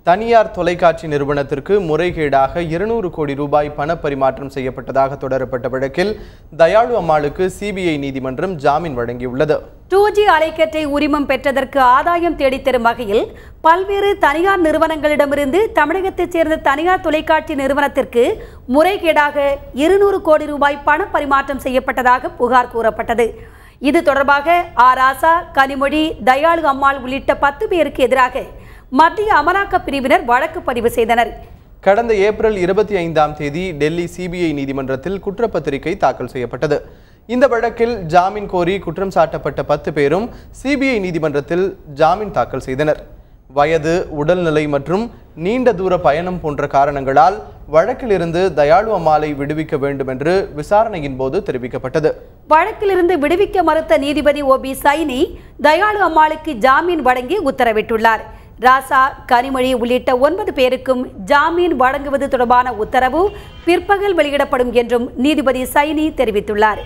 தனியார் தொலைக்காட்சி நிறுவனத்திற்கு முறைகேடாக 200 கோடி ரூபாய் பணப்பரிமாற்றம் செய்யப்பட்டதாக தொடரப்பட்ட வழக்கில் தயாளு அம்மாளுக்கு சிபிஐ நீதிமன்றம் ஜாமீன் வழங்கியுள்ளது. 2G அலைக்கற்றை உரிமம் பெற்றதற்கு ஆதாயம் தேடித்தரும் வகையில் பல்வேறு தனியார் நிறுவனங்களிடமிருந்து தமிழகத்தைச் சேர்ந்த தனியார் தொலைக்காட்சி நிறுவனத்திற்கு முறைகேடாக 200 கோடி ரூபாய் பணப்பரிமாற்றம் செய்யப்பட்டதாக புகார் கூறப்பட்டது. இது தொடர்பாக ராசா, கனிமொழி, தயாளு அம்மாள் உள்ளிட்ட 10 பேருக்கு எதிராக மத்திய அமலாக்க பிரிவினர் வழக்கு பதிவு செய்தனர். கடந்த ஏப்ரல் 25ஆம் தேதி டெல்லி சிபிஐ நீதிமன்றத்தில் குற்றப்பத்திரிகை தாக்கல் செய்யப்பட்டது. இந்த வழக்கில் ஜாமீன் கோரி குற்றம் சாட்டப்பட்ட 10 பேரும் சிபிஐ நீதிமன்றத்தில் ஜாமீன் தாக்கல் செய்தனர். வயது, உடல்நிலை மற்றும் நீண்ட தூர பயணம் போன்ற காரணங்களால் வழக்கிலிருந்து தயாளு அம்மாளை விடுவிக்க வேண்டும் என்று விசாரணையின் போது தெரிவிக்கப்பட்டது. வழக்கிலிருந்து விடுவிக்க மறுத்த நீதிபதி OB சைனி தயாளு அம்மாளுக்கு ஜாமீன் வழங்கி உத்தரவிட்டுள்ளார். ராசா, கனிமொழி உள்ளிட்ட 9 பேருக்கும் ஜாமீன் வழங்குவது தொடர்பான உத்தரவு பிற்பகல் வெளியிடப்படும் என்றும் நீதிபதி சைனி தெரிவித்துள்ளார்.